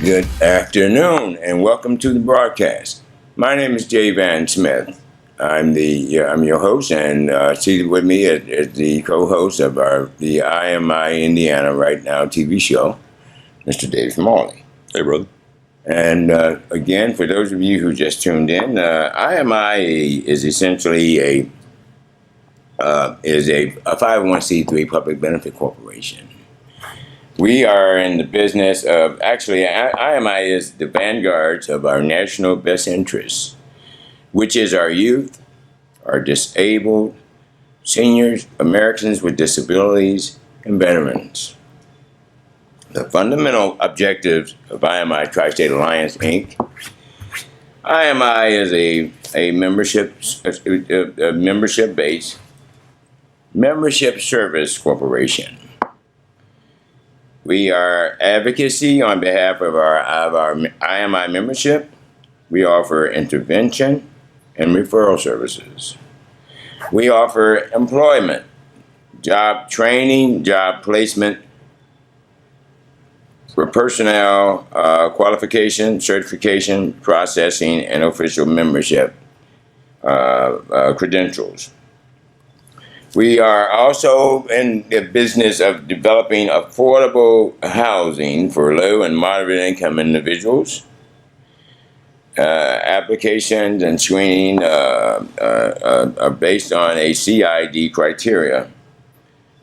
Good afternoon, and welcome to the broadcast. My name is Jay Van Smith. I'm your host, and seated with me is the co-host of the IMI Indiana Right Now TV show, Mr. Dave Smalley. Hey, brother. And again, for those of you who just tuned in, IMI is essentially a 501c3 public benefit corporation. We are in the business of, actually, IMI is the vanguard of our national best interests, which is our youth, our disabled, seniors, Americans with disabilities, and veterans. The fundamental objectives of IMITriState Alliance, Inc. IMI is a membership-based membership service corporation. We are advocacy on behalf of our IMI membership. We offer intervention and referral services. We offer employment, job training, job placement for personnel, qualification, certification, processing, and official membership credentials. We are also in the business of developing affordable housing for low and moderate income individuals. Applications and screening are based on a CID criteria.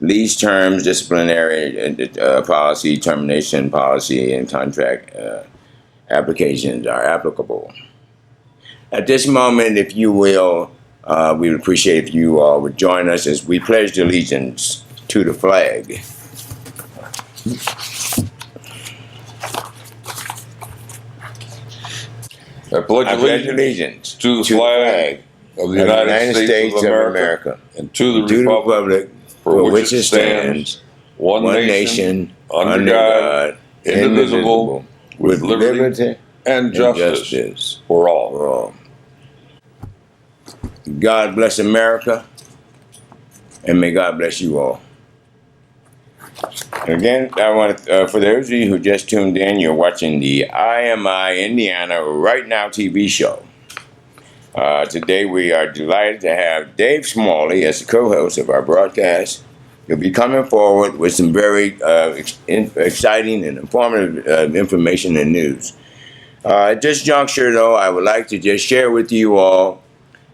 Lease terms, disciplinary policy, termination policy, and contract applications are applicable. At this moment, if you will, we would appreciate if you all would join us as we pledge allegiance to the flag. I pledge allegiance to the flag of the United States of America and to the republic for which it stands, one nation, under God, indivisible, with liberty and justice for all. God bless America, and may God bless you all. Again, I want for those of you who just tuned in, you're watching the IMI Indiana Right Now TV show. Today we are delighted to have Dave Smalley as the co-host of our broadcast. He'll be coming forward with some very exciting and informative information and news. At this juncture, though, I would like to just share with you all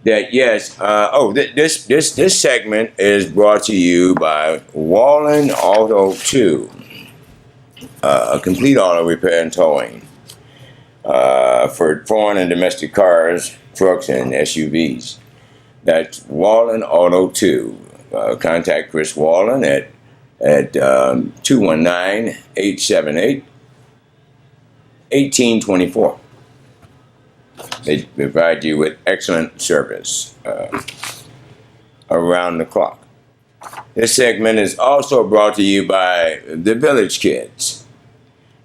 that yes, this segment is brought to you by Wallen Auto 2, a complete auto repair and towing for foreign and domestic cars, trucks, and SUVs. That's Wallen Auto 2. Contact Chris Wallen at 219-878-1824. They provide you with excellent service around the clock. This segment is also brought to you by the Village Kids,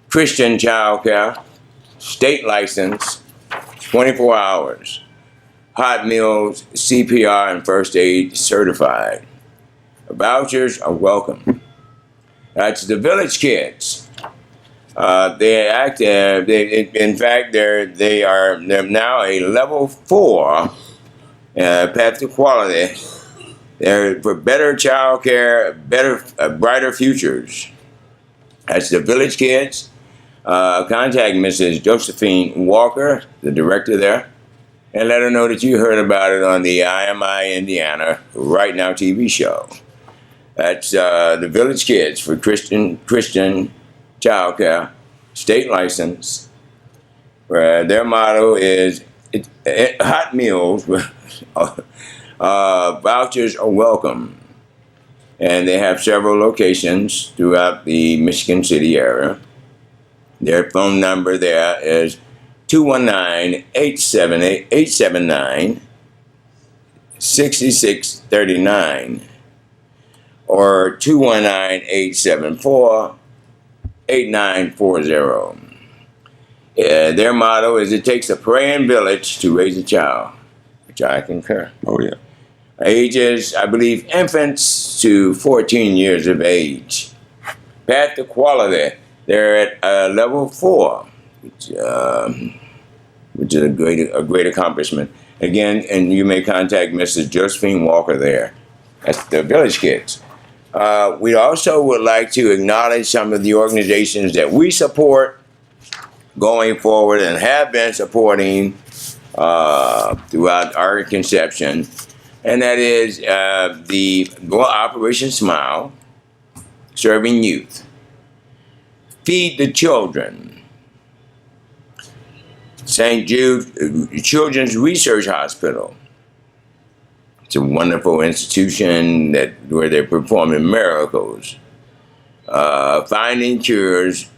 Christian Child Care, state license, 24 hours, hot meals, CPR, and first aid certified. Vouchers are welcome. That's the Village Kids. They are now a level 4 path to quality. They're for better child care, brighter futures. That's the Village Kids. Contact Mrs. Josephine Walker, the director there, and let her know that you heard about it on the IMI Indiana Right Now TV show. That's the Village Kids for Christian Child Care, state license. Their motto is hot meals, vouchers are welcome. And they have several locations throughout the Michigan City area. Their phone number there is 219-879-6639 or 219-874-8940. Their motto is, it takes a praying village to raise a child, which I concur. Oh, yeah. Ages, I believe, infants to 14 years of age. Path to quality, they're at level 4. which is a great accomplishment. Again, and you may contact Mrs. Josephine Walker there. That's the Village Kids. We also would like to acknowledge some of the organizations that we support going forward and have been supporting throughout our conception, and that is the Operation Smile, serving youth, Feed the Children, St. Jude Children's Research Hospital. It's a wonderful institution where they're performing miracles, finding cures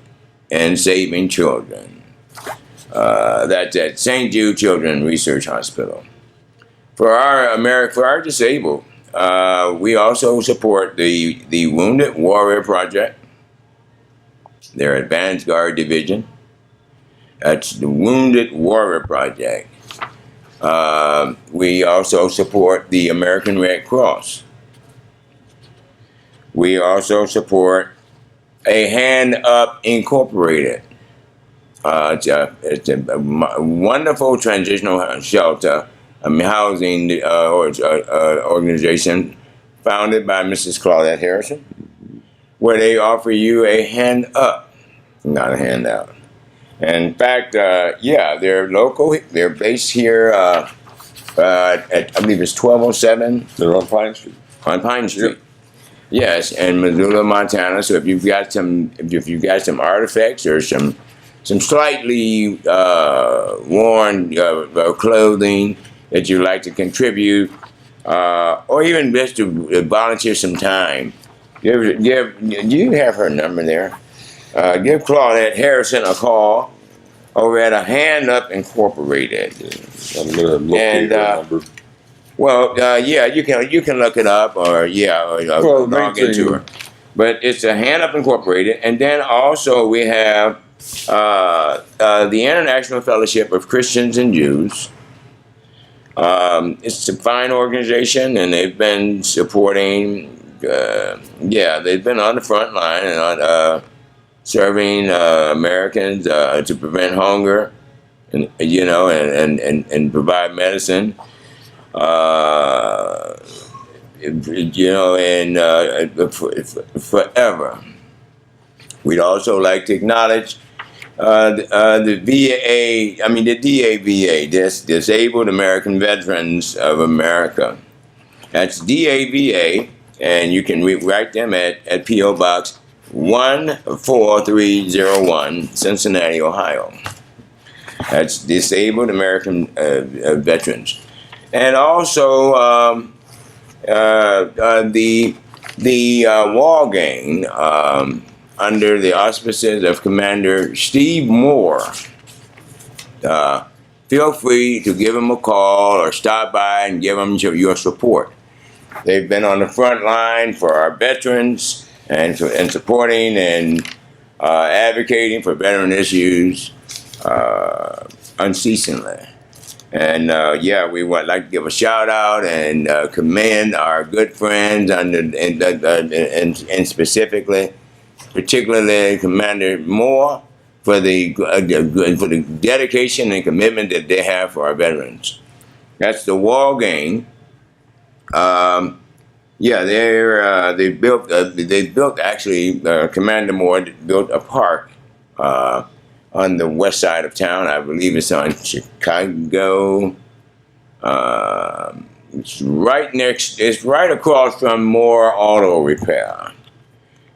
and saving children. That's at St. Jude Children's Research Hospital. For our disabled, we also support the Wounded Warrior Project, their Advanced Guard Division. That's the Wounded Warrior Project. We also support the American Red Cross. We also support a Hand Up Incorporated. It's a wonderful transitional shelter, housing organization founded by Mrs. Claudette Harrison, where they offer you a hand up, not a handout. In fact, they're local. They're based here at, I believe it's 1207. They're on Pine Street. On Pine Street. Yep. Yes, in Missoula, Montana. So if you've got some artifacts or some slightly worn clothing that you'd like to contribute, or even just to volunteer some time, do you have her number there? Give Claudette Harrison a call over at a Hand Up Incorporated. I'm gonna locate her number. Well, you can look it up or log into her. But it's a Hand Up Incorporated, and then also we have the International Fellowship of Christians and Jews. It's a fine organization, and they've been supporting. They've been on the front line and serving Americans to prevent hunger, and and provide medicine. Forever. We'd also like to acknowledge the DAVA, Disabled American Veterans of America. That's DAVA, and you can write them at P.O. Box 14301, Cincinnati, Ohio. That's Disabled American Veterans. And also the Wall Gang, under the auspices of Commander Steve Moore. Feel free to give him a call or stop by and give them your support. They've been on the front line for our veterans and supporting and advocating for veteran issues unceasingly. And we would like to give a shout out and commend our good friends and particularly Commander Moore for the dedication and commitment that they have for our veterans. That's the Wall Gang. They built actually. Commander Moore built a park on the west side of town. I believe it's on Chicago. It's right across from Moore Auto Repair.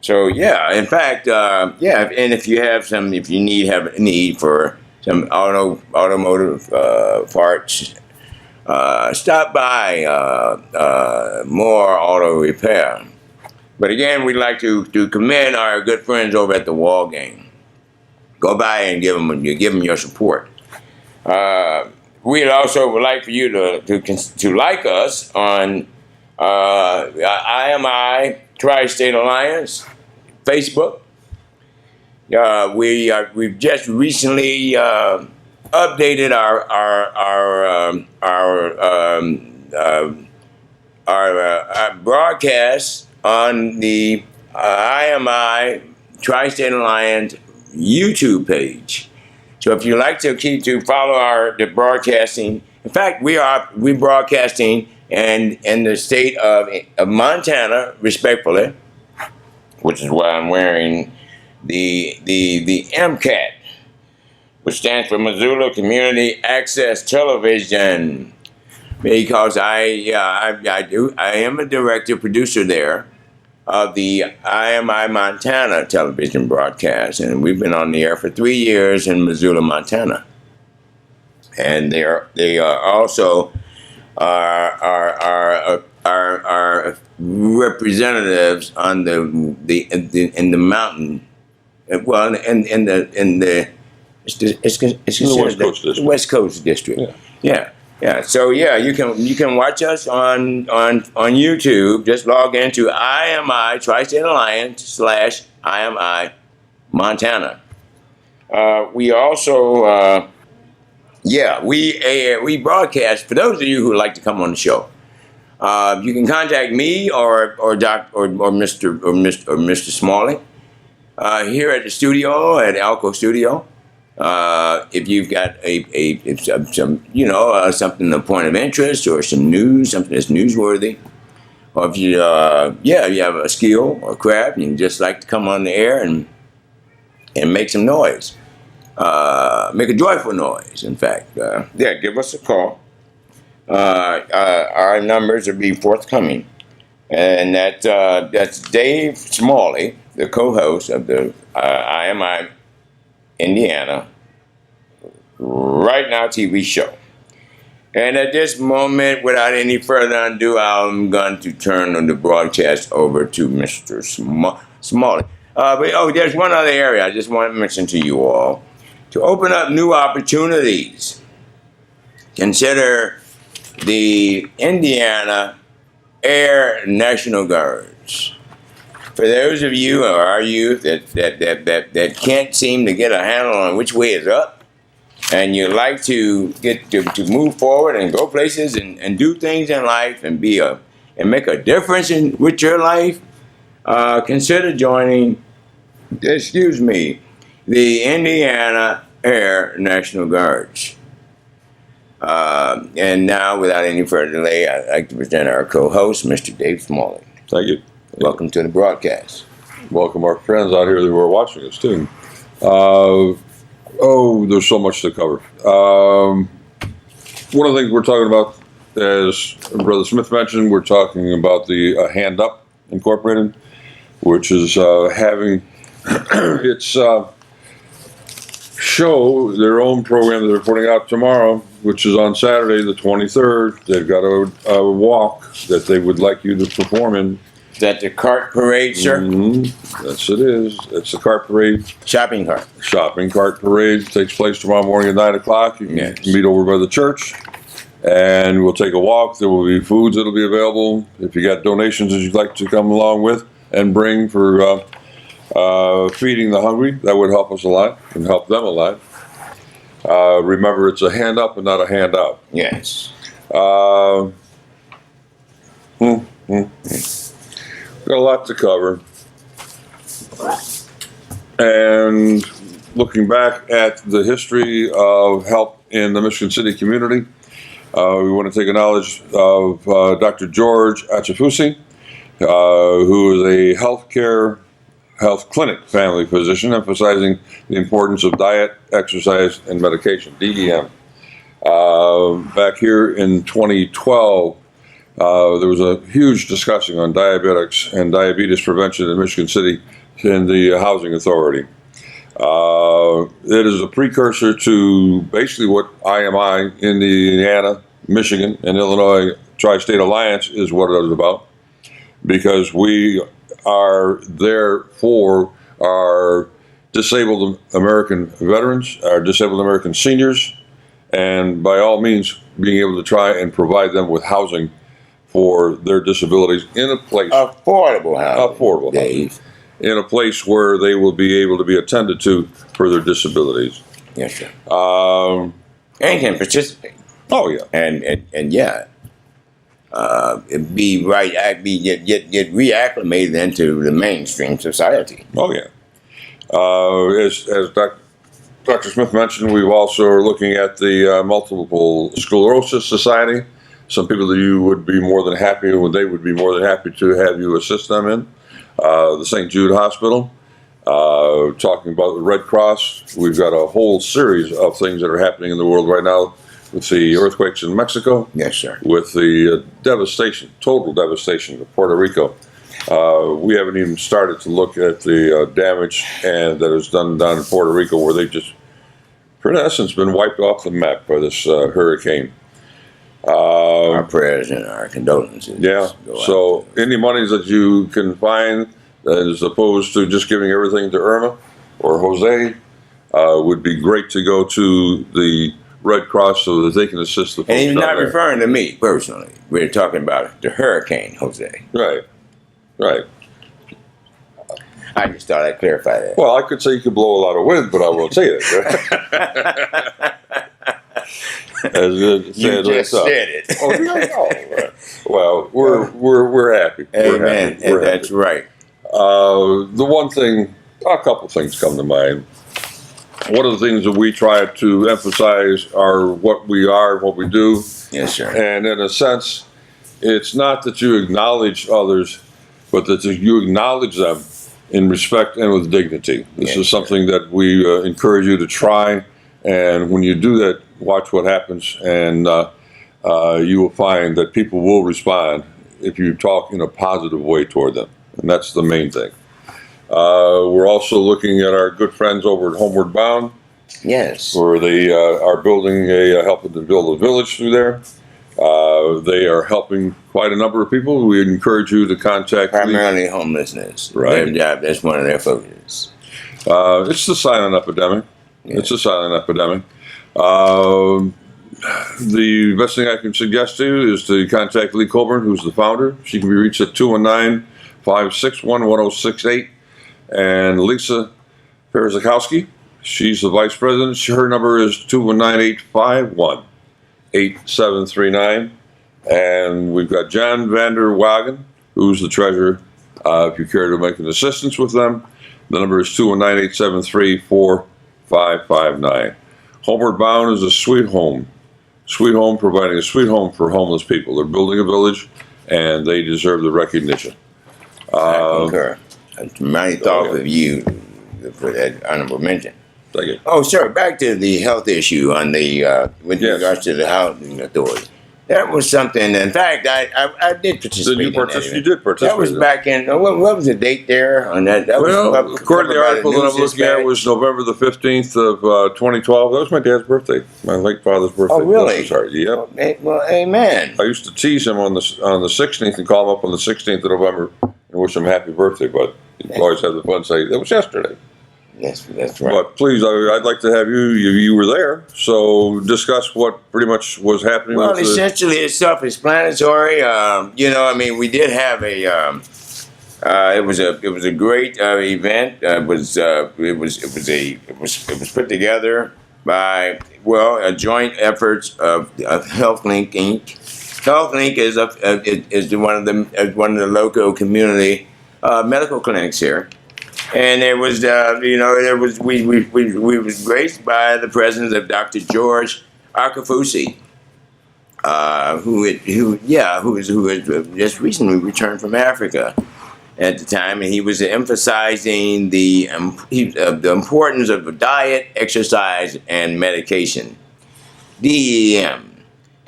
So in fact, and if you have have a need for some automotive parts, stop by Moore Auto Repair. But again, we'd like to commend our good friends over at the Wall Gang. Go by and give them your support. We'd also would like for you to like us on IMITriState Alliance Facebook. We've just recently updated our broadcast on the IMITriState Alliance YouTube page. So if you like to follow the broadcasting, in fact, we broadcasting in the state of Montana, respectfully, which is why I'm wearing the MCAT, which stands for Missoula Community Access Television, because I am a director producer there of the IMI Montana television broadcast, and we've been on the air for 3 years in Missoula, Montana, and they are also our representatives on in the mountain. Well, in the West Coast District. Yeah. So you can watch us on YouTube. Just log into IMITriStateAlliance9 Montana. We also we broadcast. For those of you who would like to come on the show, you can contact me or Mr. Smalley here at the studio at Alco Studio. If you've got something, a point of interest or some news, something that's newsworthy, or if you have a skill or craft and you just like to come on the air and make some noise, make a joyful noise. In fact, give us a call. Our numbers will be forthcoming, and that's Dave Smalley, the co-host of the IMI Indiana Right Now TV show. And at this moment, without any further ado, I'm going to turn the broadcast over to Mr. Smalley. There's one other area I just want to mention to you all. To open up new opportunities, consider the Indiana Air National Guards. For those of you or our youth that can't seem to get a handle on which way is up, and you like to get to move forward and go places and do things in life and make a difference with your life, consider joining the Indiana Air National Guards. And now, without any further delay, I'd like to present our co-host, Mr. Dave Smalley. Thank you. Welcome to the broadcast. Welcome our friends out here who are watching us too. There's so much to cover. One of the things we're talking about, as Brother Smith mentioned, we're talking about the Hand Up Incorporated, which is having its show, their own program that they're putting out tomorrow, which is on Saturday the 23rd. They've got a walk that they would like you to perform in. Is that the cart parade, sir? Mm-hmm. Yes, it is. It's the cart parade. Shopping cart parade takes place tomorrow morning at 9 o'clock. You can meet over by the church, and we'll take a walk. There will be foods that will be available. If you got donations that you'd like to come along with and bring for feeding the hungry, that would help us a lot and help them a lot. Remember, it's a hand up and not a hand out. Yes. Got a lot to cover. And looking back at the history of help in the Michigan City community, we want to take a knowledge of Dr. George Achafusi, who is a health clinic family physician, emphasizing the importance of diet, exercise, and medication, DEM. Back here in 2012, there was a huge discussion on diabetics and diabetes prevention in Michigan City in the Housing Authority. It is a precursor to basically what IMI, Indiana, Michigan, and Illinois Tri-State Alliance is what it is about, because we are there for our disabled American veterans, our disabled American seniors, and by all means being able to try and provide them with housing for their disabilities in a place affordable housing, in a place where they will be able to be attended to for their disabilities. Yes, sir. And can participate. Oh yeah. And yeah. Get reacclimated into the mainstream society. Oh yeah. As Dr. Dr. Smith mentioned, we also are looking at the Multiple Sclerosis Society. Some people that you would be more than happy, or they would be more than happy to have you assist them in. The St. Jude Hospital, talking about the Red Cross. We've got a whole series of things that are happening in the world right now with the earthquakes in Mexico. Yes, sir. With the total devastation of Puerto Rico. We haven't even started to look at the damage and that is done down in Puerto Rico, where they just, in essence, been wiped off the map by this hurricane. Our prayers and our condolences. Yeah. So any monies that you can find, as opposed to just giving everything to Irma or Jose, would be great to go to the Red Cross so that they can assist the folks. And he's not there. referring to me personally. We're talking about the hurricane, Jose. Right. Right. I just thought I'd clarify that. Well, I could say you could blow a lot of wind, but I won't say that. As it You just said it. Oh, yeah, well, we're happy. Amen. We're happy. That's right. The one thing, a couple things come to mind. One of the things that we try to emphasize are what we are, what we do. Yes, sir. And in a sense, it's not that you acknowledge others, but that you acknowledge them in respect and with dignity. This is something that we encourage you to try. And when you do that, watch what happens, and you will find that people will respond if you talk in a positive way toward them. And that's the main thing. We're also looking at our good friends over at Homeward Bound. Yes. Where they are building helping to build a village through there. They are helping quite a number of people. We encourage you to contact primarily homelessness. Right. Their job, that's one of their focuses. It's the silent epidemic. Yeah. It's a silent epidemic. The best thing I can suggest to you is to contact Lee Colburn, who's the founder. She can be reached at 219-561-1068. And Lisa Perzakowski, she's the vice president. Her number is 219-851-8739. And we've got John Vander Wagen, who's the treasurer. If you care to make an assistance with them, the number is 219-873-4559. Homeward Bound is a sweet home. Sweet home, providing a sweet home for homeless people. They're building a village, and they deserve the recognition. I concur. Mighty thoughtful of you for that honorable mention. Thank you. Oh, sir, back to the health issue on the with regards to the housing authority. That was something. In fact, I did participate. You did participate. That was back in. What was the date there on that? According to the article that I'm looking at, was November the 15th of 2012. That was my dad's birthday, my late father's birthday. Oh, really? Sorry. Yep. Well, amen. I used to tease him on the 16th and call him up on the 16th of November and wish him happy birthday, but he'd always have the fun say that was yesterday. Yes, that's right. But please, I'd like to have you were there, so discuss what pretty much was happening. Well, essentially, it's self-explanatory. We did have a. It was a great event. It was put together by a joint efforts of HealthLink Inc. HealthLink is one of the local community medical clinics here. And it was, we was graced by the presence of Dr. George Akafusi, who had just recently returned from Africa at the time, and he was emphasizing the importance of diet, exercise, and medication, DEM.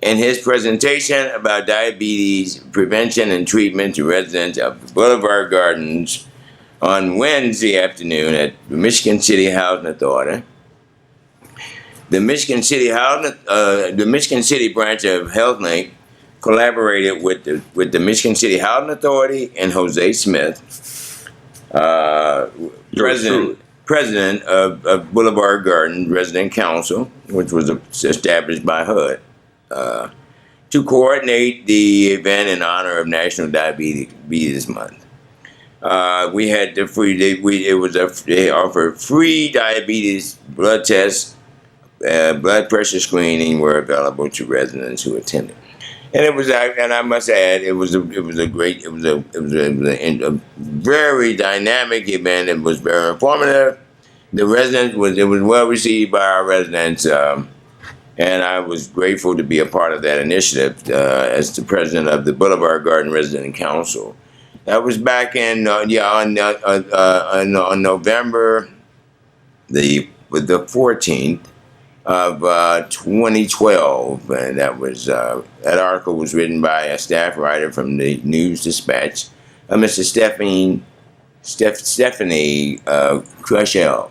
In his presentation about diabetes prevention and treatment to residents of Boulevard Gardens on Wednesday afternoon at the Michigan City Housing Authority. The Michigan City branch of HealthLink collaborated with the Michigan City Housing Authority and Jose Smith, president of Boulevard Garden Resident Council, which was established by HUD, to coordinate the event in honor of National Diabetes Month. We had they offered free diabetes blood tests, blood pressure screening were available to residents who attended, and I must add, it was a very dynamic event. It was very informative, The residents it was well received by our residents, and I was grateful to be a part of that initiative as the president of the Boulevard Garden Resident Council. That was back in on November the 14th of 2012, and that article was written by a staff writer from the News Dispatch, Mr. Stephanie Crushell,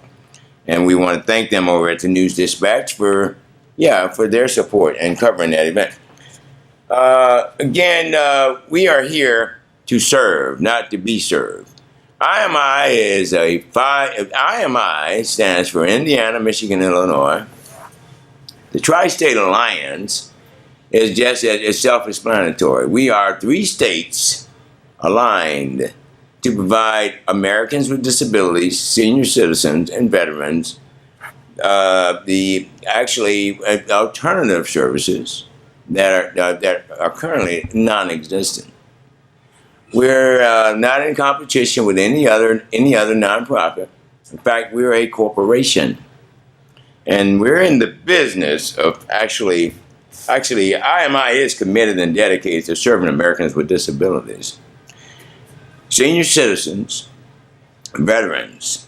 and we want to thank them over at the News Dispatch for their support and covering that event. Again, we are here to serve, not to be served. IMI stands for Indiana, Michigan, Illinois. The Tri-State Alliance is just as self-explanatory. We are 3 states aligned to provide Americans with disabilities, senior citizens, and veterans the alternative services that are currently non-existent. We're not in competition with any other nonprofit. In fact, we're a corporation, and we're in the business of actually, IMI is committed and dedicated to serving Americans with disabilities, senior citizens, veterans,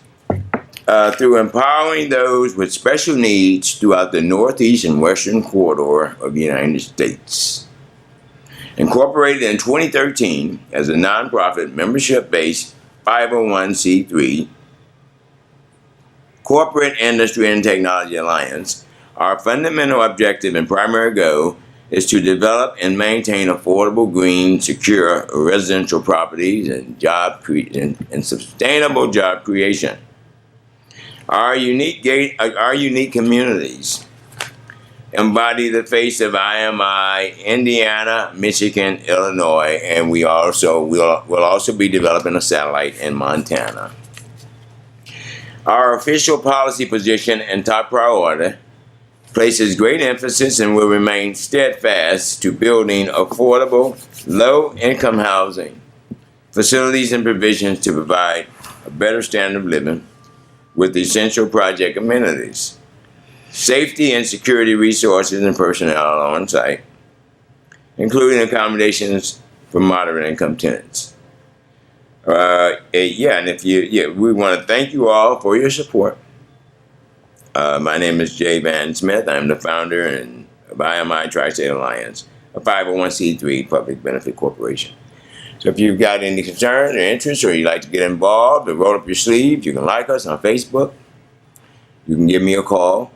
through empowering those with special needs throughout the Northeast and Western corridor of the United States. Incorporated in 2013 as a nonprofit membership-based 501c3 corporate industry and technology alliance, our fundamental objective and primary goal is to develop and maintain affordable, green, secure residential properties and and sustainable job creation. Our unique communities embody the face of IMI, Indiana, Michigan, Illinois, and we'll also be developing a satellite in Montana. Our official policy position and top priority places great emphasis and will remain steadfast to building affordable, low-income housing, facilities and provisions to provide a better standard of living with essential project amenities, safety and security resources and personnel on site, including accommodations for moderate income tenants. We want to thank you all for your support. My name is Jay Van Smith. I'm the founder of IMITriState Alliance, a 501c3 public benefit corporation. So if you've got any concerns or interests, or you'd like to get involved or roll up your sleeves, you can like us on Facebook. You can give me a call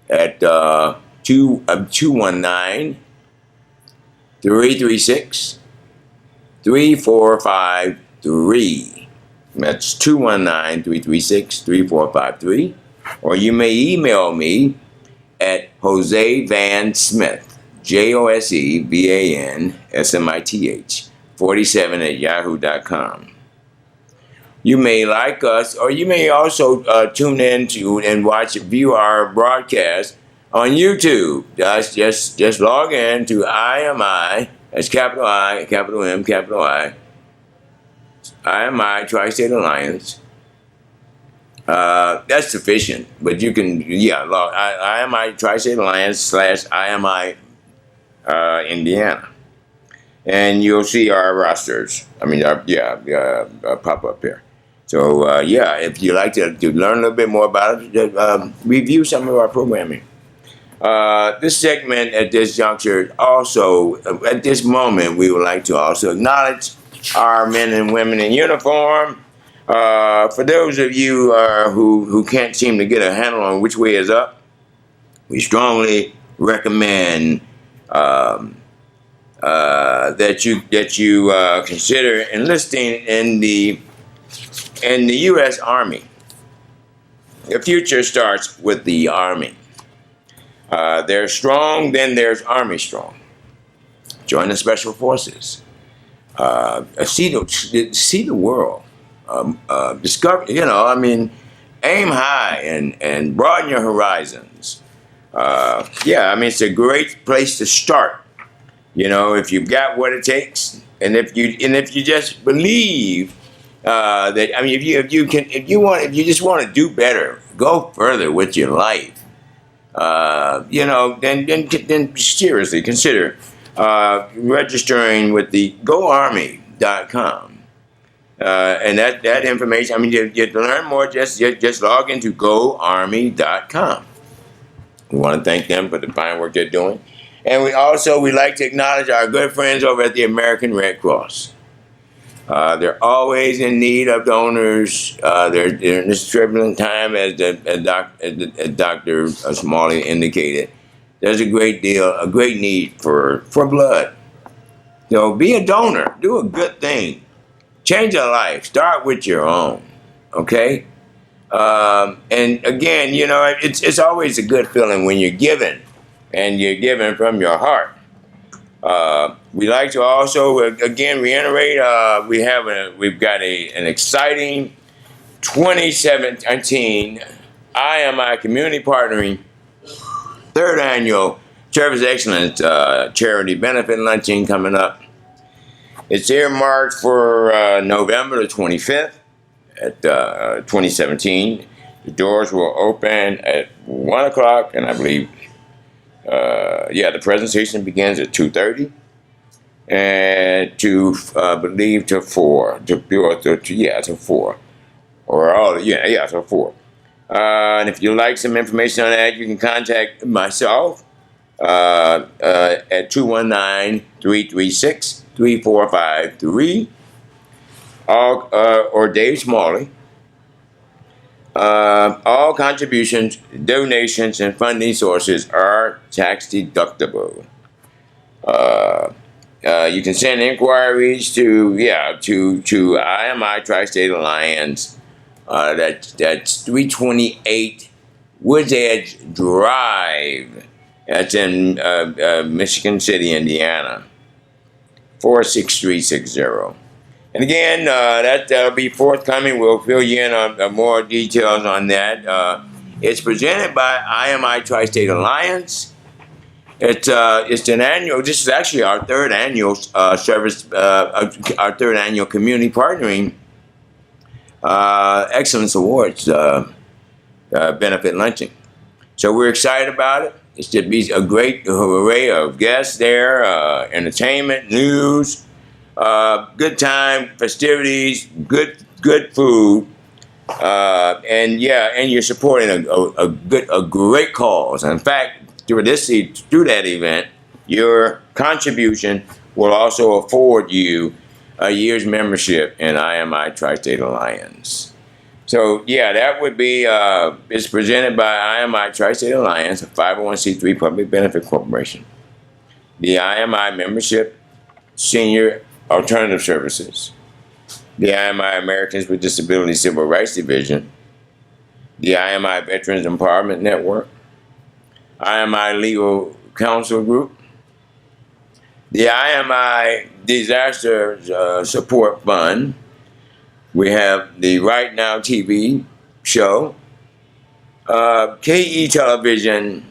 at 219-336-3453. That's 219-336-3453. Or you may email me at Jose Van Smith, JoseVansmith, 47 @yahoo.com. You may like us, or you may also tune in to and view our broadcast on YouTube. Just log in to IMI, that's capital I, capital M, capital I, IMITriState Alliance. That's sufficient, but you can, log IMITriState Alliance /IMI Indiana. And you'll see our rosters. Pop up here. So, if you'd like to learn a little bit more about it, review some of our programming. This segment at this juncture also, at this moment, we would like to also acknowledge our men and women in uniform. For those of you who can't seem to get a handle on which way is up, we strongly recommend that you consider enlisting in the U.S. Army. The future starts with the Army. There's strong, then there's Army strong. Join the Special Forces. See the world. Discover. Aim high and broaden your horizons. It's a great place to start. If you've got what it takes, and if you just believe that I mean, if you just want to do better, go further with your life. Then seriously consider registering with the GoArmy.com. And that information, I mean, you to learn more, just log into GoArmy.com. We want to thank them for the fine work they're doing. And we like to acknowledge our good friends over at the American Red Cross. They're always in need of donors. They're in this turbulent time, as Dr. Smalley indicated. There's a great need for blood. So be a donor. Do a good thing. Change your life. Start with your own. Okay? And again, it's always a good feeling when you're giving, and you're giving from your heart. We like to also again reiterate we've got an exciting 2017 IMI Community Partnering third annual Service Excellence Charity Benefit Luncheon coming up. It's earmarked for November the 25th at 2017. The doors will open at 1 o'clock, and I believe the presentation begins at 2:30, and to 4, to 4, to 4. And if you'd like some information on that, you can contact myself at 219-336-3453, or Dave Smalley. All contributions, donations, and funding sources are tax deductible. You can send inquiries to IMITriState Alliance. That's 328 Woods Edge Drive. That's in Michigan City, Indiana. 46360. And again, that'll be forthcoming. We'll fill you in on more details on that. It's presented by IMITriState Alliance. It's an annual. This is actually our third annual our third annual community partnering excellence awards benefit luncheon. So we're excited about it. It's to be a great array of guests there, entertainment, news. Good time, festivities, good food, and you're supporting a great cause. In fact, through that event, your contribution will also afford you a year's membership in IMITriState Alliance. So that would be. It's presented by IMITriState Alliance, a 501c3 public benefit corporation. The IMI membership, Senior Alternative Services, the IMI Americans with Disabilities Civil Rights Division, the IMI Veterans Empowerment Network, IMI Legal Counsel Group, the IMI Disaster Support Fund. We have the Right Now TV show, KE Television,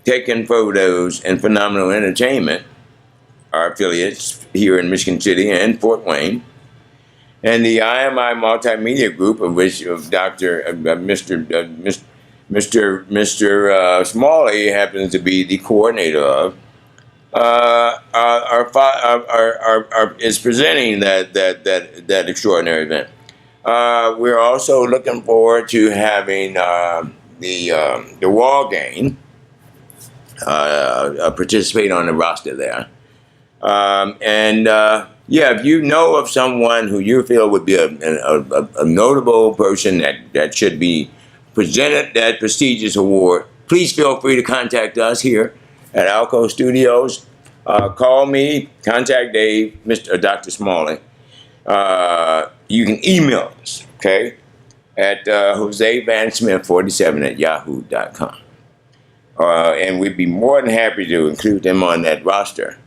Taking Photos, and Phenomenal Entertainment, our affiliates here in Michigan City and Fort Wayne, and the IMI Multimedia Group, of which Mr. Smalley happens to be the coordinator of, is presenting that extraordinary event. We're also looking forward to having the Wall Gang participate on the roster there. If you know of someone who you feel would be a notable person that should be presented that prestigious award, please feel free to contact us here at Alco Studios. Call me, contact Dave, Dr. Smalley. You can email us, okay, at josevansmith47@yahoo.com. And we'd be more than happy to include them on that roster.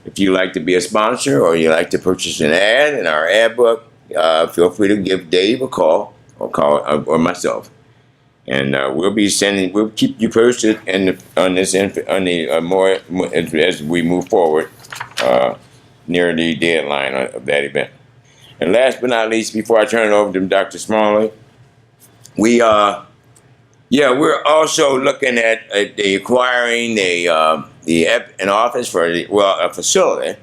If you'd like to be a sponsor or you'd like to purchase an ad in our ad book, feel free to give Dave a call or myself. And we'll keep you posted more as we move forward near the deadline of that event. And last but not least, before I turn it over to Dr. Smalley, we're also looking at acquiring an office for a facility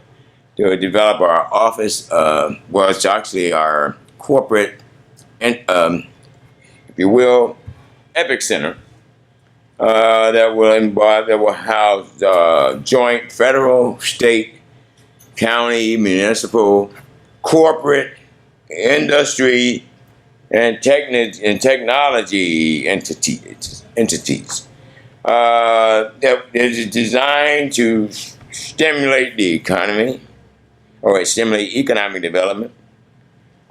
to develop our office. It's actually our corporate, and if you will, Epic Center that will house joint federal, state, county, municipal, corporate, industry, and technology entities. That is designed to stimulate the economy, or stimulate economic development,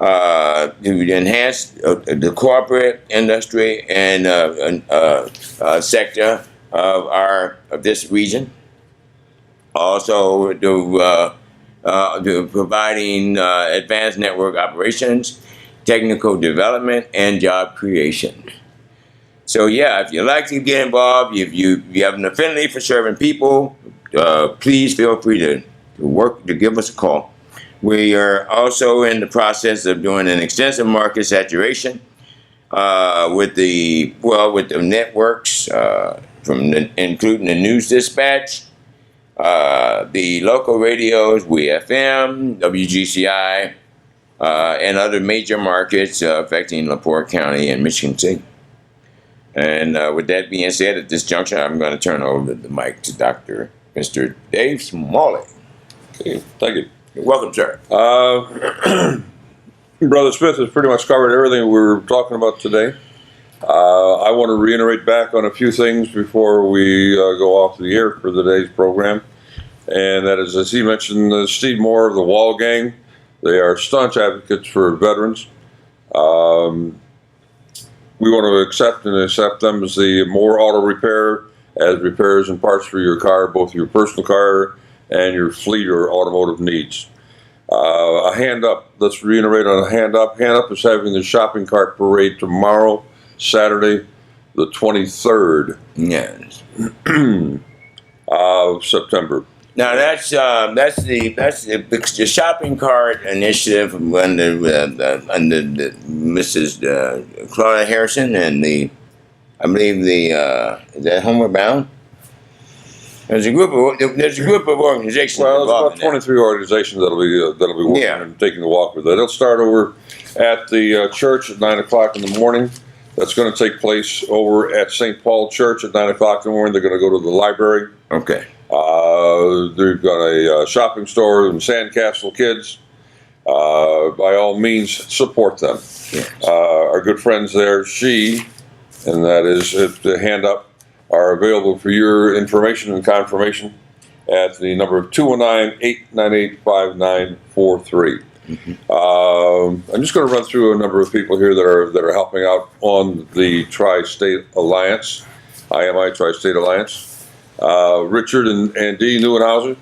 to enhance the corporate industry and sector of this region. Also, to providing advanced network operations, technical development, and job creation. So if you'd like to get involved, if you have an affinity for serving people, please feel free to give us a call. We are also in the process of doing an extensive market saturation with the networks, including the News Dispatch, the local radios, WFM, WGCI, and other major markets affecting LaPorte County and Michigan City. And with that being said, at this juncture, I'm going to turn over the mic to Mr. Dave Smalley. Okay, thank you. You're welcome, sir. Brother Smith has pretty much covered everything we were talking about today. I want to reiterate back on a few things before we go off the air for today's program. And that is, as he mentioned, Steve Moore of the Wall Gang. They are staunch advocates for veterans. We want to accept them as the Moore Auto Repair, as repairs and parts for your car, both your personal car and your fleet or automotive needs. A hand up. Let's reiterate on a hand up. Hand up is having the shopping cart parade tomorrow, Saturday, the 23rd. Yes. Of September. Now that's the shopping cart initiative under Mrs. Claudia Harrison and I believe is that Homeward Bound? There's a group of organizations. Well, there's about 23 organizations that'll be working and taking the walk with it. It'll start over at the church at 9 o'clock in the morning. That's going to take place over at St. Paul Church at 9 o'clock in the morning. They're going to go to the library. Okay. They've got a shopping store and Sandcastle Kids. By all means, support them. Yes. Our good friends there, and that is the hand up, are available for your information and confirmation at the number of 219-898-5943. I'm just going to run through a number of people here that are helping out on the Tri-State Alliance, IMITriState Alliance. Richard and Dee Neuenhauser,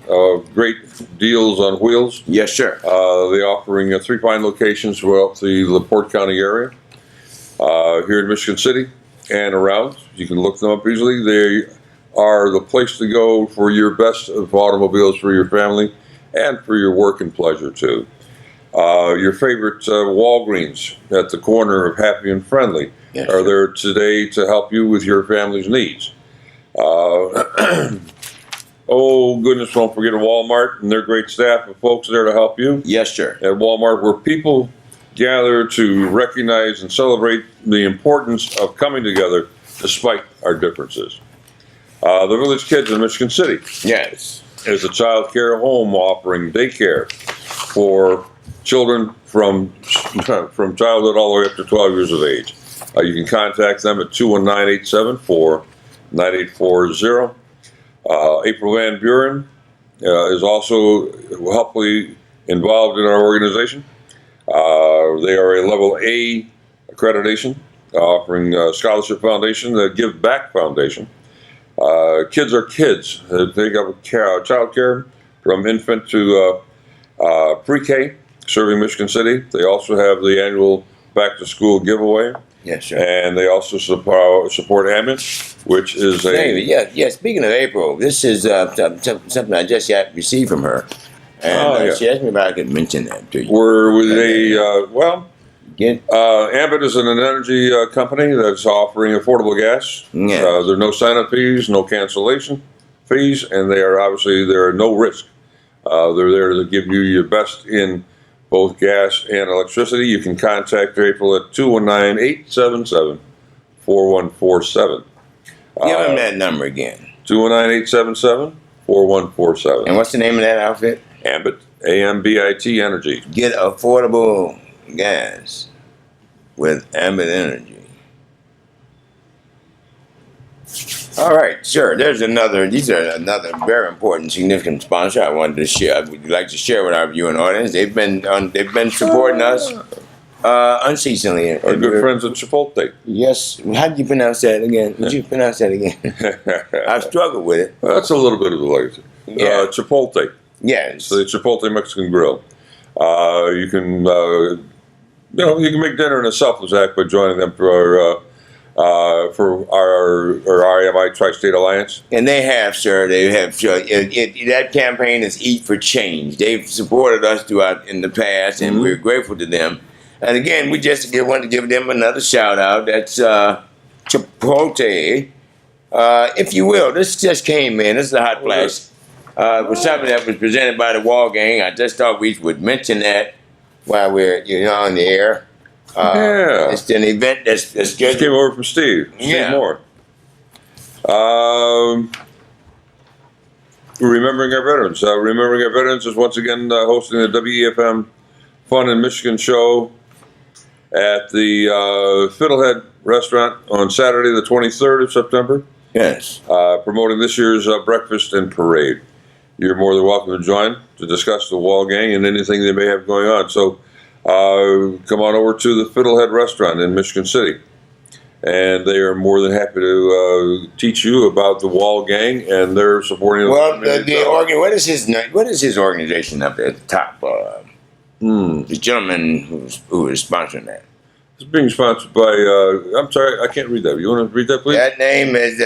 great deals on wheels. Yes, sir. They're offering 3 fine locations throughout the LaPorte County area, here in Michigan City and around. You can look them up easily. They are the place to go for your best of automobiles for your family and for your work and pleasure too. Your favorite Walgreens at the corner of Happy and Friendly are there today to help you with your family's needs. Oh goodness, don't forget Walmart and their great staff of folks there to help you. Yes, sir. At Walmart, where people gather to recognize and celebrate the importance of coming together despite our differences. The Village Kids in Michigan City. Yes. Is a child care home offering daycare for children from childhood all the way up to 12 years of age. You can contact them at 219-874-9840. April Van Buren is also helpfully involved in our organization. They are a level A accreditation, offering scholarship foundation, the Give Back Foundation. Kids are kids. They got child care from infant to pre-K, serving Michigan City. They also have the annual back to school giveaway. Yes, sir. And they also support AMIT, which is Speaking of April, this is something I just received from her. And she asked me if I could mention that to you. Were they, Ambit is an energy company that's offering affordable gas. Yes. There are no sign-up fees, no cancellation fees, and there are no risk. They're there to give you your best in both gas and electricity. You can contact April at 219-877-4147. Give him that number again. 219-877-4147. And what's the name of that outfit? Ambit, A-M-B-I-T Energy. Get affordable gas with Ambit Energy. All right, sure. These are another very important, significant sponsor I wanted to share. I would like to share with our viewing audience. They've been supporting us unceasingly. Our good friends at Chipotle. Yes. How did you pronounce that again? Would you pronounce that again? I've struggled with it. That's a little bit of a legacy. Chipotle. Yes. The Chipotle Mexican Grill. You can make dinner in a selfless act by joining them for our IMI-Tri-State Alliance. And they have, sir. They have. That campaign is Eat for Change. They've supported us throughout in the past, and we're grateful to them. And again, we just want to give them another shout out. That's Chipotle, if you will. This just came in. This is a hot flash. It was something that was presented by the Wall Gang. I just thought we would mention that while we're on the air. It's an event that's scheduled. Just came over from Steve Moore. Remembering Our Veterans. Remembering Our Veterans is once again hosting the WEFM Fun in Michigan show at the Fiddlehead Restaurant on Saturday, the 23rd of September. Yes. Promoting this year's breakfast and parade. You're more than welcome to join to discuss the Wall Gang and anything they may have going on. So come on over to the Fiddlehead Restaurant in Michigan City. And they are more than happy to teach you about the Wall Gang, and they're supporting. Well, what is his organization up there at the top? The gentleman who is sponsoring that. It's being sponsored by. I'm sorry, I can't read that. You want to read that, please? That name is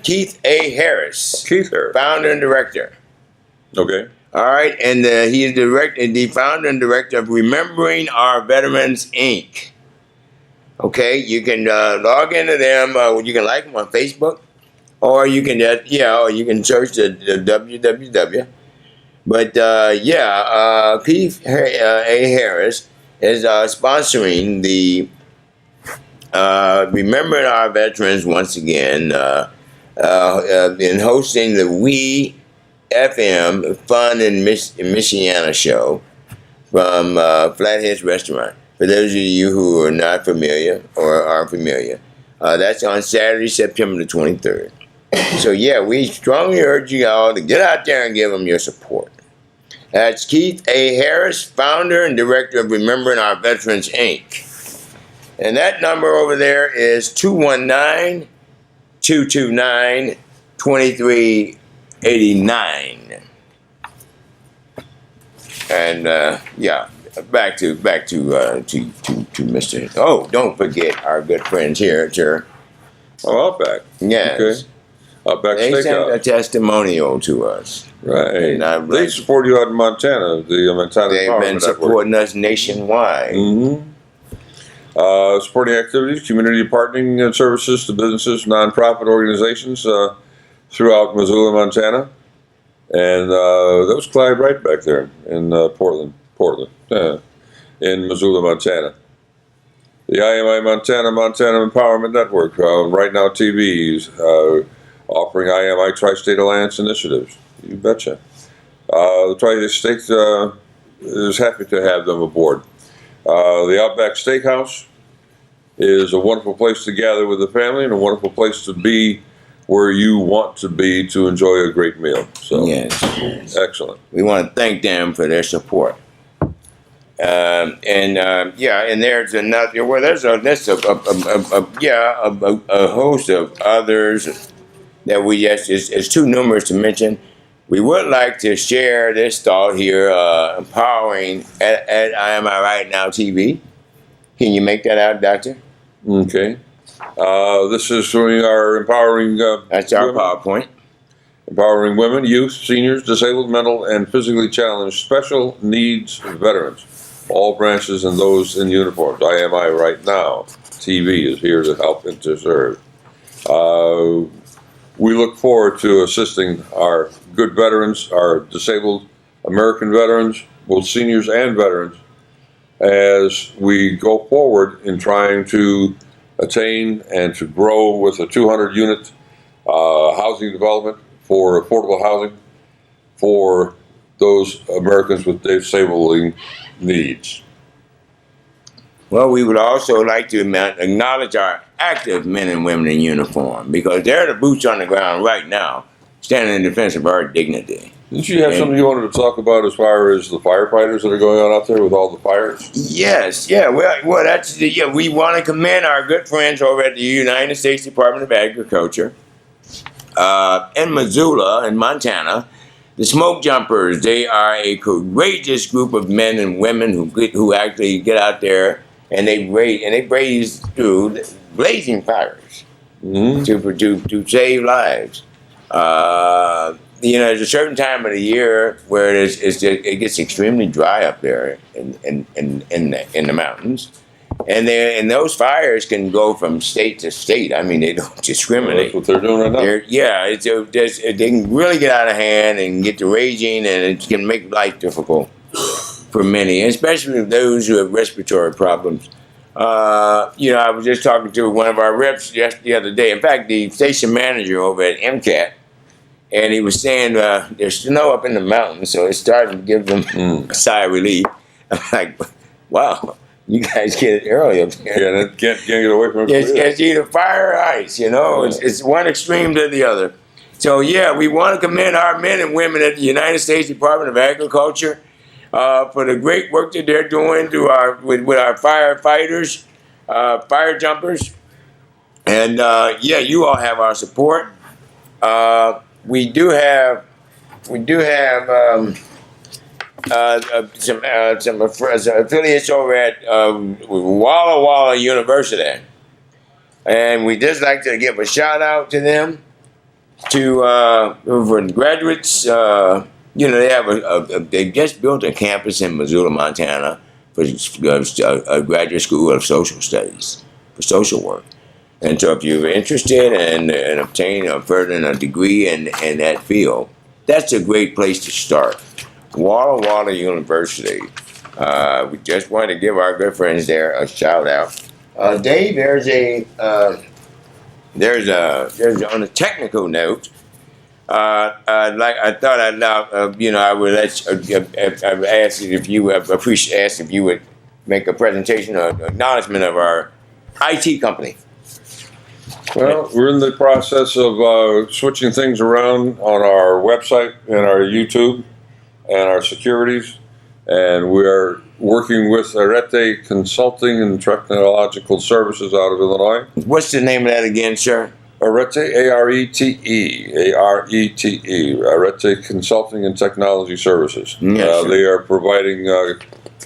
Keith A. Harris. Keith Harris, founder and director. Okay. All right, and he is the founder and director of Remembering Our Veterans, Inc. Okay, you can log into them. You can like them on Facebook, or you can search the www. But Keith A. Harris is sponsoring the Remembering Our Veterans once again, in hosting the We FM Fun in Michiana show from Flathead's Restaurant. For those of you who are not familiar or aren't familiar, that's on Saturday, September the 23rd. So we strongly urge you all to get out there and give them your support. That's Keith A. Harris, founder and director of Remembering Our Veterans, Inc. And that number over there is 219-229-2389. And back to Mr. Oh, don't forget our good friends here, sir. Oh, Outback. Yes. Okay. Outback They Steakhouse. sent a testimonial to us. Right. They support you out in Montana. The Montana They've been supporting us nationwide. Supporting activities, community partnering services to businesses, nonprofit organizations throughout Missoula, Montana. And that was Clyde Wright back there in Portland, in Missoula, Montana. The IMI Montana Empowerment Network, Right Now TV, offering IMI-Tri-State Alliance initiatives. You betcha. The Tri-State is happy to have them aboard. The Outback Steakhouse is a wonderful place to gather with the family and a wonderful place to be where you want to be to enjoy a great meal. So, yes. Excellent. We want to thank them for their support. And there's another. Well, there's a host of others that we it's too numerous to mention. We would like to share this thought here, empowering at IMI Right Now TV. Can you make that out, Doctor? Okay. This is showing our empowering. That's our PowerPoint. empowering women, youth, seniors, disabled, mental, and physically challenged special needs veterans, all branches and those in uniforms. IMI Right Now TV is here to help and to serve. We look forward to assisting our good veterans, our disabled American veterans, both seniors and veterans, as we go forward in trying to attain and to grow with a 200-unit housing development for affordable housing for those Americans with disabling needs. Well, we would also like to acknowledge our active men and women in uniform, because they're the boots on the ground right now, standing in defense of our dignity. Didn't you have something you wanted to talk about as far as the firefighters that are going on out there with all the fires? Yes, yeah. Well, that's we want to commend our good friends over at the United States Department of Agriculture in Missoula, in Montana. The smoke jumpers. They are a courageous group of men and women who actually get out there and they blaze through blazing fires to save lives. There's a certain time of the year where it gets extremely dry up there in the mountains, and those fires can go from state to state. I mean, they don't discriminate. Well, that's what they're doing right now. They can really get out of hand and get to raging, and it can make life difficult for many, especially those who have respiratory problems. I was just talking to one of our reps just the other day. In fact, the station manager over at MCAT. And he was saying there's snow up in the mountains, so it's starting to give them a sigh of relief. I'm like, wow, you guys get it early up here. Yeah, can't get away from it. It's either fire or ice, It's one extreme to the other. So, yeah, we want to commend our men and women at the United States Department of Agriculture for the great work that they're doing with our firefighters, fire jumpers. And, you all have our support. We do have some affiliates over at Walla Walla University, and we just like to give a shout out to them for graduates. They just built a campus in Missoula, Montana, for a graduate school of social studies for social work. And so if you're interested in obtaining or furthering a degree in that field, that's a great place to start. Walla Walla University. We just want to give our good friends there a shout out. Dave, there's on a technical note, I thought I would I've asked if you would make a presentation or acknowledgement of our IT company. Well, we're in the process of switching things around on our website and our YouTube and our securities, and we are working with Arete Consulting and Technological Services out of Illinois. What's the name of that again, sir? Arete, A-R-E-T-E, Arete Consulting and Technology Services. Yes, they are providing a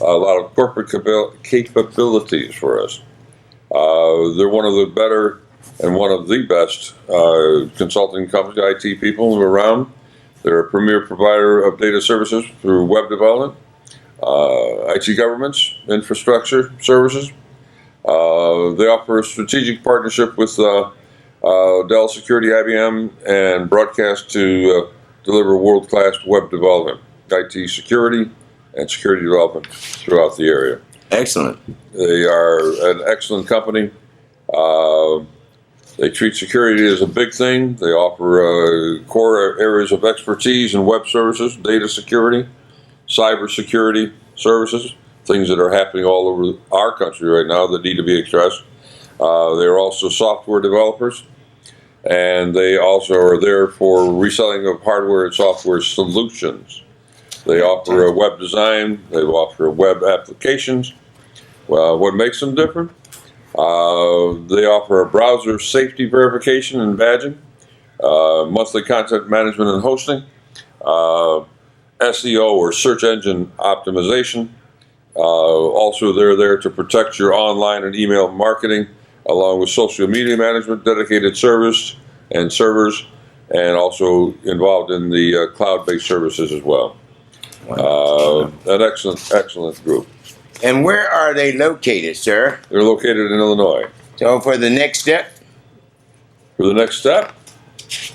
lot of corporate capabilities for us. They're one of the better and one of the best consulting companies, IT people around. They're a premier provider of data services through web development, IT governments, infrastructure services. They offer a strategic partnership with Dell Security, IBM, and Broadcast to deliver world-class web development, IT security, and security development throughout the area. Excellent. They are an excellent company. They treat security as a big thing. They offer core areas of expertise in web services, data security, cyber security services, things that are happening all over our country right now that need to be addressed. They're also software developers, and they also are there for reselling of hardware and software solutions. They offer a web design. They offer web applications. Well, what makes them different? They offer a browser safety verification and badging, monthly content management and hosting, SEO or search engine optimization. Also, they're there to protect your online and email marketing, along with social media management, dedicated service and servers, and also involved in the cloud-based services as well. An excellent group. And where are they located, sir? They're located in Illinois. So for the next step? For the next step,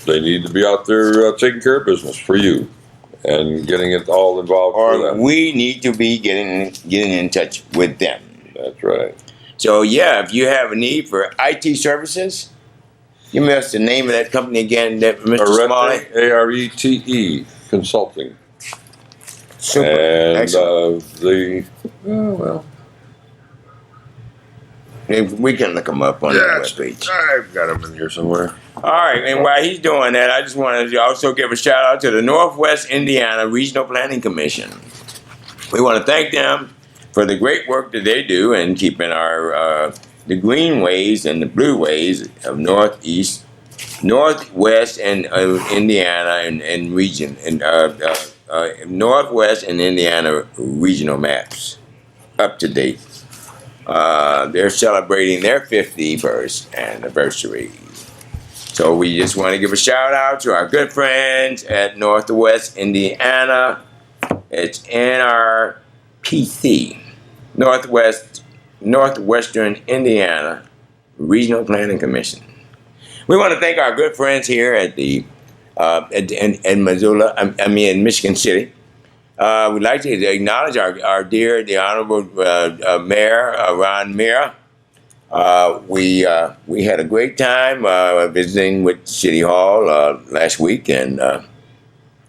they need to be out there taking care of business for you and getting it all involved for Or them. we need to be getting in touch with them. That's right. So yeah, if you have a need for IT services, give me us the name of that company again, that Mr. Smalley. ARETE Consulting. Super. And excellent. Well, We can look them up on the webpage. I've got them in here somewhere. All right, and while he's doing that, I just wanted to also give a shout out to the Northwest Indiana Regional Planning Commission. We want to thank them for the great work that they do in keeping our the greenways and the blueways of northwest and Indiana and region and Northwest and Indiana regional maps up to date. They're celebrating their 51st anniversary. So we just want to give a shout out to our good friends at Northwest Indiana. It's NRPC, Northwestern Indiana Regional Planning Commission. We want to thank our good friends here at the in Michigan City. We'd like to acknowledge our dear, the Honorable Mayor Ron Mira. We had a great time visiting with City Hall last week, and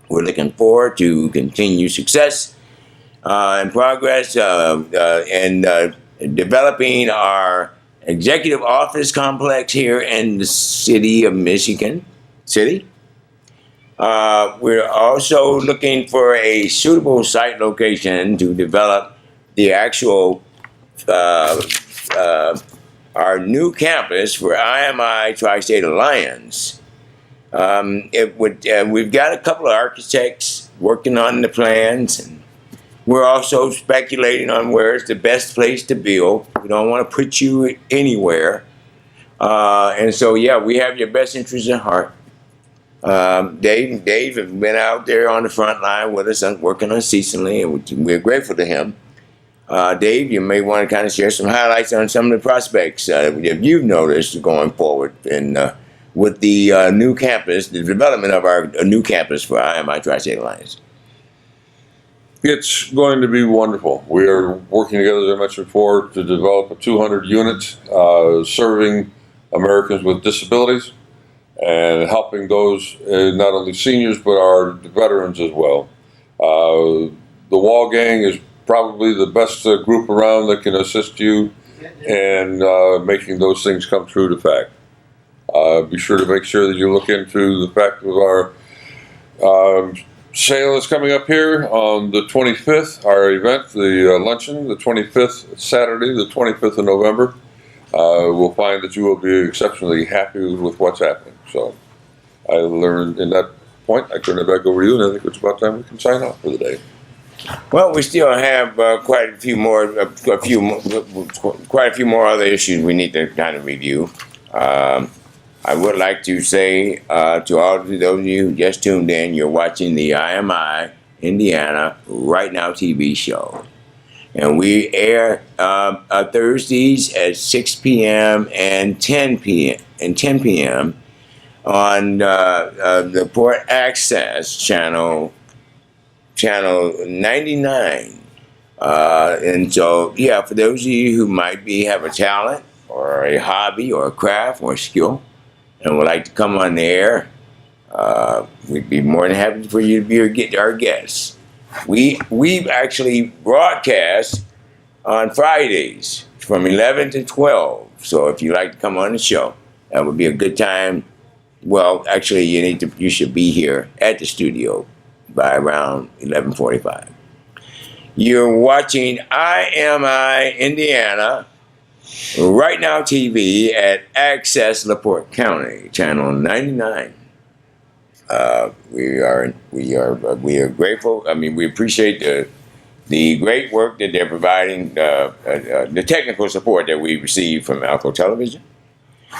we're looking forward to continued success and progress and developing our executive office complex here in the city of Michigan City. We're also looking for a suitable site location to develop the actual our new campus for IMITriState Alliance. We've got a couple of architects working on the plans, and we're also speculating on where it's the best place to build. We don't want to put you anywhere. And so, yeah, we have your best interests at heart. Dave has been out there on the front line with us working unceasingly, and we're grateful to him. Dave, you may want to kind of share some highlights on some of the prospects that you've noticed going forward with the new campus, the development of our new campus for IMITriState Alliance. It's going to be wonderful. We are working together, as I mentioned before, to develop a 200 unit serving Americans with disabilities and helping those, not only seniors, but our veterans as well. The Wall Gang is probably the best group around that can assist you in making those things come true to fact. Be sure to make sure that you look into the fact of our sale is coming up here on the 25th, our event, the luncheon, the 25th, Saturday, the 25th of November. We'll find that you will be exceptionally happy with what's happening. So I learned in that point, I turn it back over to you, and I think it's about time we can sign off for the day. Well, we still have quite a few more other issues we need to kind of review. I would like to say to all of those of you who just tuned in, you're watching the IMI Indiana Right Now TV show. And we air Thursdays at 6 p.m. and 10 p.m. on the Port Access channel 99. And so, yeah, for those of you who might have a talent or a hobby or a craft or a skill and would like to come on the air, we'd be more than happy for you to be our guests. We actually broadcast on Fridays from 11 to 12. So if you'd like to come on the show, that would be a good time. Well, actually, you should be here at the studio by around 11:45. You're watching IMI Indiana Right Now TV at Access LaPorte County, channel 99. We are grateful. I mean, we appreciate the great work that they're providing, the technical support that we receive from Alco Television.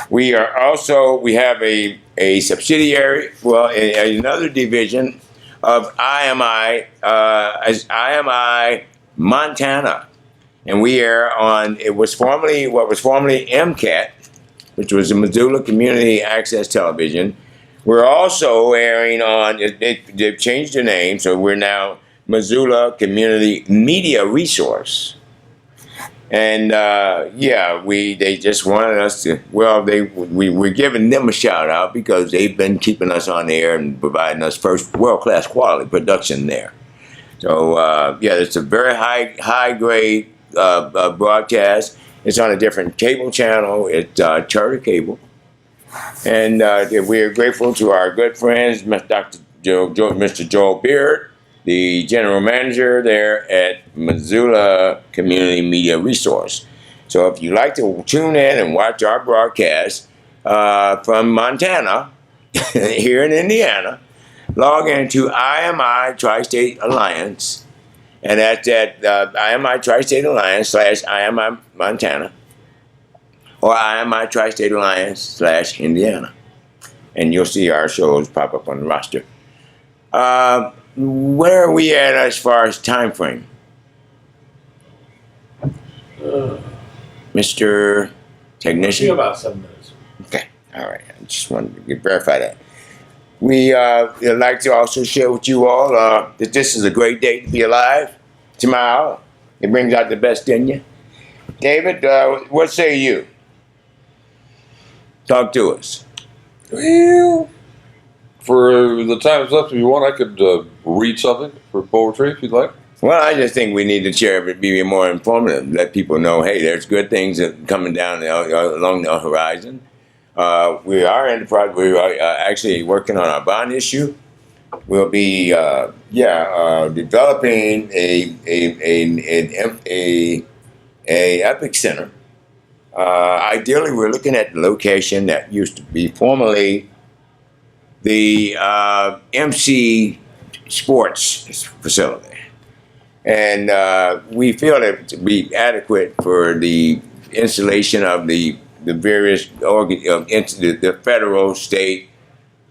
We have a subsidiary, another division of IMI, as IMI Montana. And we air on what was formerly MCAT, which was the Missoula Community Access Television. We're also airing on, they've changed the name, so we're now Missoula Community Media Resource. And they just wanted us to, we're giving them a shout out because they've been keeping us on the air and providing us first world-class quality production there. So it's a very high grade broadcast. It's on a different cable channel. It's Charter Cable. And we are grateful to our good friends, Mr. Joel Beard, the general manager there at Missoula Community Media Resource. So if you'd like to tune in and watch our broadcast from Montana, here in Indiana, log into IMITriState Alliance, and that's at IMITriState Alliance /IMI Montana, or IMITriState Alliance /Indiana. And you'll see our shows pop up on the roster. Where are we at as far as time frame? Mr. Technician? About 7 minutes. Okay, all right. I just wanted to verify that. We would like to also share with you all that this is a great day to be alive. Tomorrow, it brings out the best in you. David, what say you? Talk to us. Well, for the time is up, if you want, I could read something for poetry if you'd like. Well, I just think we need to share it, be more informative, let people know, hey, there's good things that coming down along the horizon. We are in the project. We are actually working on our bond issue. We'll be developing a Epic Center. Ideally, we're looking at the location that used to be formerly the MC Sports facility. And we feel it to be adequate for the installation of the various the federal, state,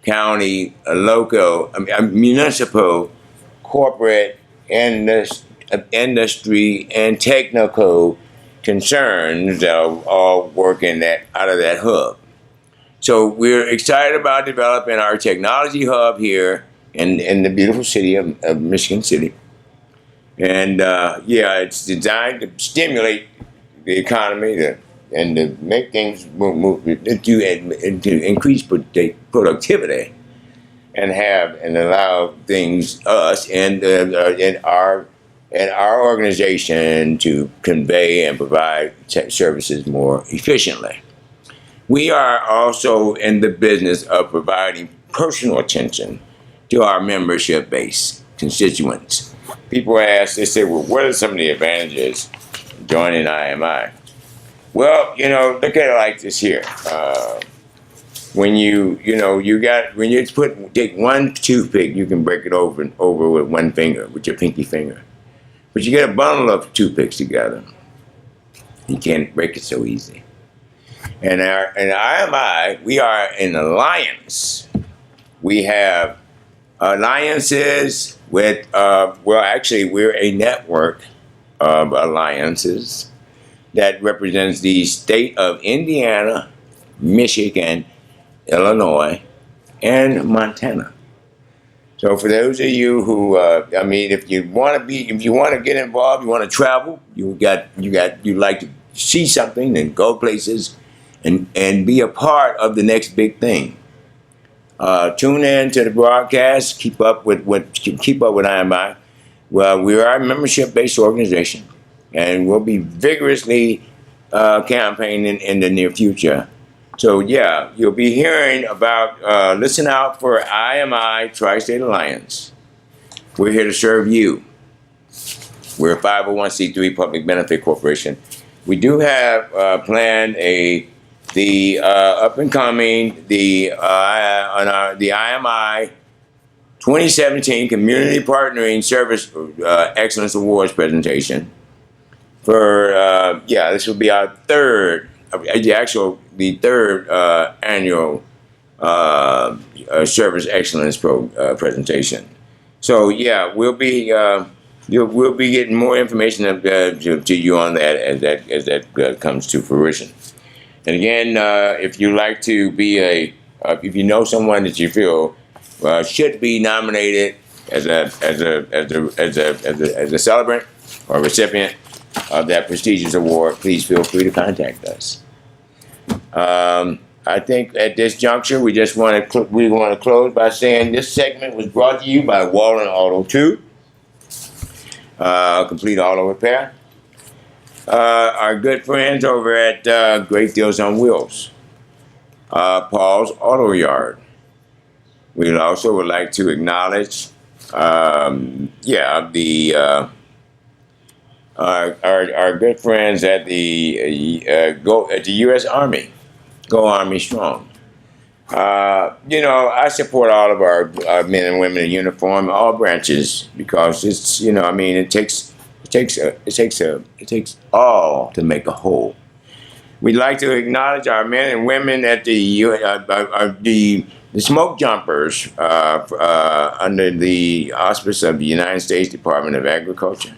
county, local, municipal, corporate, industry, and technical concerns that are all working out of that hub. So we're excited about developing our technology hub here in the beautiful city of Michigan City. And it's designed to stimulate the economy and to make things move to increase productivity and allow us and our organization to convey and provide services more efficiently. We are also in the business of providing personal attention to our membership base constituents. People ask, they say, well, what are some of the advantages of joining IMI? Well, look at it like this here. When take one toothpick, you can break it over with one finger, with your pinky finger. But you get a bundle of toothpicks together, you can't break it so easy. And in IMI, we are an alliance. We have alliances with, we're a network of alliances that represents the state of Indiana, Michigan, Illinois, and Montana. So for those of you who, if you want to get involved, you want to travel, you like to see something and go places, and be a part of the next big thing. Tune in to the broadcast. Keep up with IMI. Well, we are a membership-based organization, and we'll be vigorously campaigning in the near future. So you'll be hearing about. Listen out for IMITriState Alliance. We're here to serve you. We're a 501c3 public benefit corporation. We do have planned the up and coming the IMI 2017 Community Partnering Service Excellence Awards presentation. For this will be our third the third annual Service Excellence presentation. So yeah, we'll be getting more information to you on that as that comes to fruition. And again, if you like to be if you know someone that you feel should be nominated as a celebrant or recipient of that prestigious award, please feel free to contact us. I think at this juncture, we want to close by saying this segment was brought to you by Walden Auto 2, Complete Auto Repair. Our good friends over at Great Deals on Wheels, Paul's Auto Yard. We also would like to acknowledge, our good friends at the U.S. Army. Go Army Strong. I support all of our men and women in uniform, all branches, because it's it takes all to make a whole. We'd like to acknowledge our men and women at the smoke jumpers under the auspice of the United States Department of Agriculture.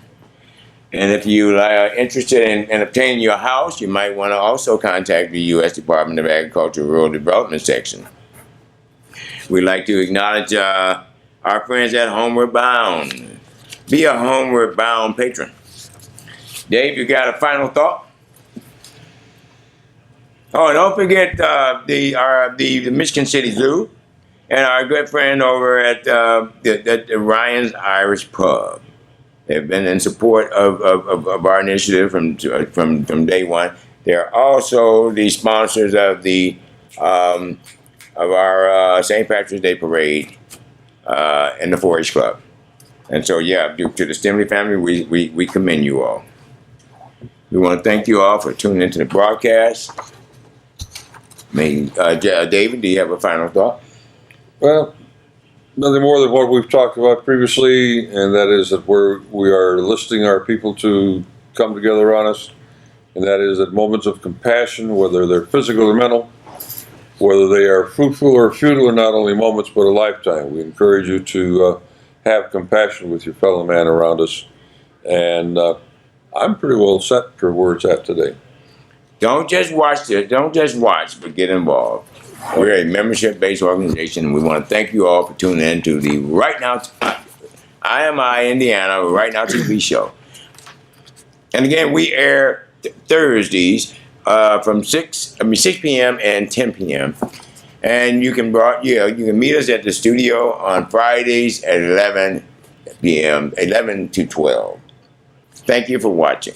And if you are interested in obtaining your house, you might want to also contact the U.S. Department of Agriculture Rural Development Section. We'd like to acknowledge our friends at Homeward Bound. Be a Homeward Bound patron. Dave, you got a final thought? Oh, and don't forget the Michigan City Zoo and our good friend over at the Ryan's Irish Pub. They've been in support of our initiative from day one. They're also the sponsors of our St. Patrick's Day Parade in the 4-H Club. And so, yeah, to the Stimley family, we commend you all. We want to thank you all for tuning into the broadcast. David, do you have a final thought? Well, nothing more than what we've talked about previously, and that is that we are enlisting our people to come together on us, and that is that moments of compassion, whether they're physical or mental, whether they are fruitful or futile, are not only moments but a lifetime. We encourage you to have compassion with your fellow man around us, and I'm pretty well set for where it's at today. Don't just watch, but get involved. We're a membership-based organization, and we want to thank you all for tuning in to the Right Now IMI Indiana Right Now TV show. And again, we air Thursdays from 6 p.m. and 10 p.m. And you can meet us at the studio on Fridays at 11 p.m., 11 to 12. Thank you for watching.